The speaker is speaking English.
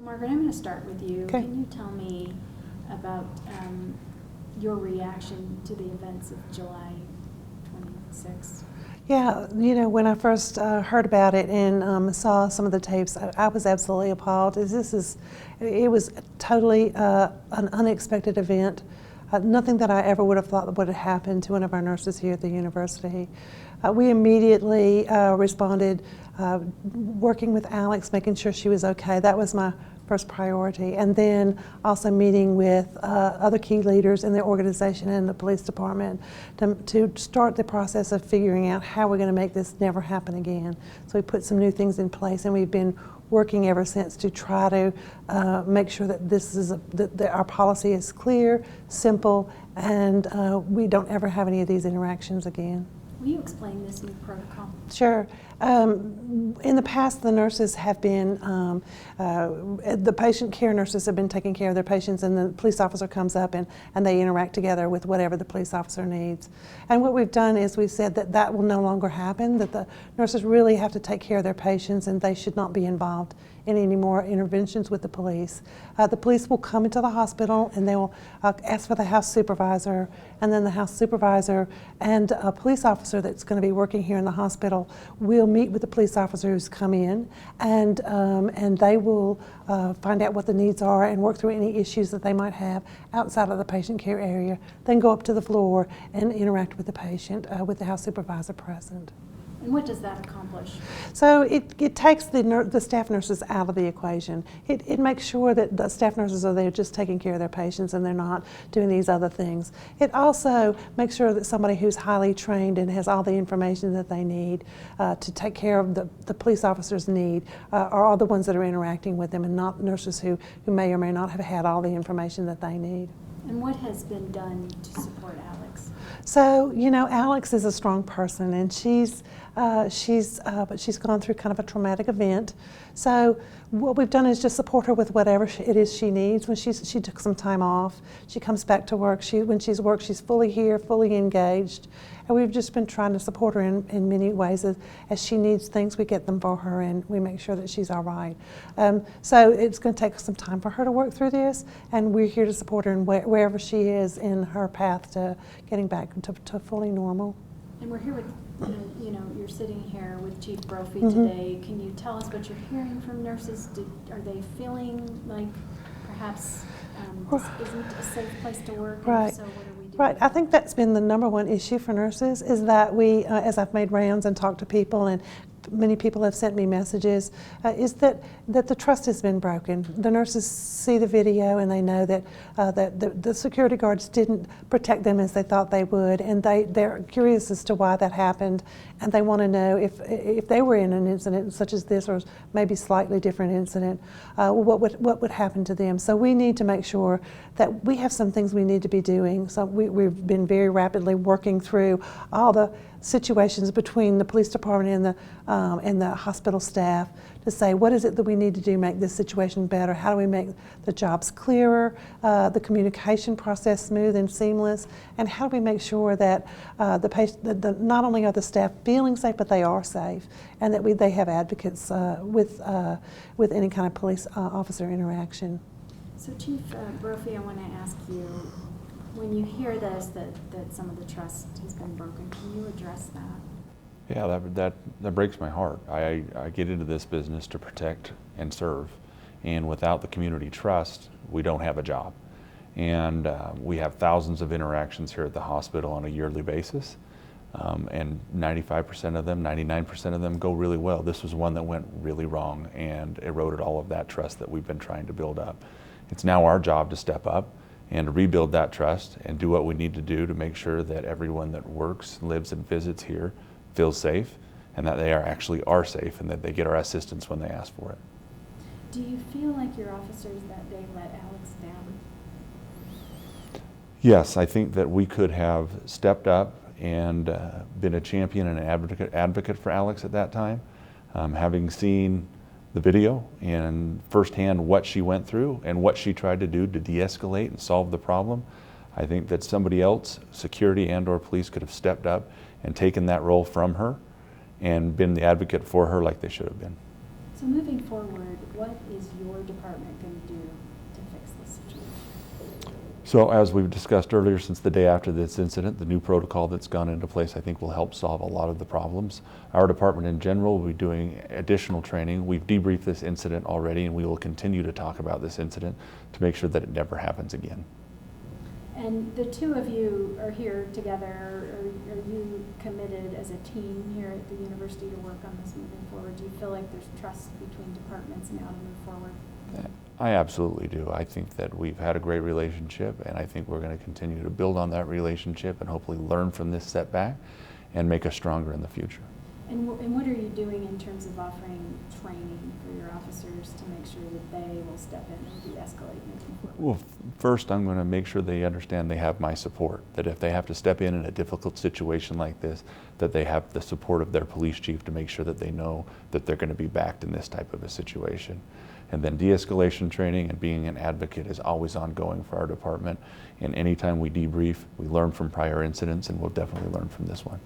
Margaret, I'm going to start with you. Okay. Can you tell me about your reaction to the events of July 26th? Yeah, you know, when I first heard about it and saw some of the tapes, I was absolutely appalled. It was totally an unexpected event. Nothing that I ever would have thought would have happened to one of our nurses here at the university. We immediately responded, working with Alex, making sure she was okay. That was my first priority. And then also meeting with other key leaders in the organization and the police department to start the process of figuring out how we're going to make this never happen again. So we put some new things in place, and we've been working ever since to try to make sure that that our policy is clear, simple, and we don't ever have any of these interactions again. Will you explain this new protocol? Sure. In the past, the nurses have been, the patient care nurses have been taking care of their patients, and the police officer comes up and they interact together with whatever the police officer needs. And what we've done is we've said that that will no longer happen, that the nurses really have to take care of their patients and they should not be involved in any more interventions with the police. The police will come into the hospital and they will ask for the house supervisor, and then the house supervisor and a police officer that's going to be working here in the hospital will meet with the police officer who's come in, and they will find out what the needs are and work through any issues that they might have outside of the patient care area, then go up to the floor and interact with the patient with the house supervisor present. And what does that accomplish? So it takes the staff nurses out of the equation. It makes sure that the staff nurses are there just taking care of their patients and they're not doing these other things. It also makes sure that somebody who's highly trained and has all the information that they need to take care of the police officers' need are all the ones that are interacting with them, and not nurses who may or may not have had all the information that they need. And what has been done to support Alex? So, you know, Alex is a strong person, and but she's gone through kind of a traumatic event. So what we've done is just support her with whatever it is she needs. When she took some time off, she comes back to work. When she's worked, she's fully here, fully engaged. And we've just been trying to support her in many ways. As she needs things, we get them for her, and we make sure that she's all right. So it's going to take some time for her to work through this, and we're here to support her in wherever she is in her path to getting back to fully normal. And we're here with, you're sitting here with Chief Brophy today. Can you tell us what you're hearing from nurses? Are they feeling like perhaps this isn't a safe place to work? Right. So what are we doing? Right. I think that's been the number one issue for nurses, is that we, as I've made rounds and talked to people, and many people have sent me messages, is that the trust has been broken. The nurses see the video and they know that the security guards didn't protect them as they thought they would, and they're curious as to why that happened, and they want to know if they were in an incident such as this, or maybe slightly different incident, what would happen to them. So we need to make sure that we have some things we need to be doing. So we've been very rapidly working through all the situations between the police department and the hospital staff to say, what is it that we need to do to make this situation better? How do we make the jobs clearer, the communication process smooth and seamless, and how do we make sure that not only are the staff feeling safe, but they are safe, and that they have advocates with any kind of police officer interaction. So Chief Brophy, I want to ask you, when you hear this, that some of the trust has been broken, can you address that? Yeah, that breaks my heart. I get into this business to protect and serve, and without the community trust, we don't have a job. And we have thousands of interactions here at the hospital on a yearly basis, and 95% of them, 99% of them go really well. This was one that went really wrong and eroded all of that trust that we've been trying to build up. It's now our job to step up and to rebuild that trust and do what we need to do to make sure that everyone that works, lives, and visits here feels safe, and that they actually are safe, and that they get our assistance when they ask for it. Do you feel like your officers that day let Alex down? Yes, I think that we could have stepped up and been a champion and an advocate for Alex at that time. Having seen the video and firsthand what she went through and what she tried to do to de-escalate and solve the problem, I think that somebody else, security and/or police, could have stepped up and taken that role from her and been the advocate for her like they should have been. So moving forward, what is your department going to do to fix this situation? So as we've discussed earlier, since the day after this incident, the new protocol that's gone into place I think will help solve a lot of the problems. Our department in general will be doing additional training. We've debriefed this incident already, and we will continue to talk about this incident to make sure that it never happens again. And the two of you are here together. Are you committed as a team here at the university to work on this moving forward? Do you feel like there's trust between departments now to move forward? I absolutely do. I think that we've had a great relationship, and I think we're going to continue to build on that relationship and hopefully learn from this setback and make us stronger in the future. And what are you doing in terms of offering training for your officers to make sure that they will step in and de-escalate moving forward? Well, first I'm going to make sure they understand they have my support, that if they have to step in a difficult situation like this, that they have the support of their police chief to make sure that they know that they're going to be backed in this type of a situation. And then de-escalation training and being an advocate is always ongoing for our department. And anytime we debrief, we learn from prior incidents, and we'll definitely learn from this one.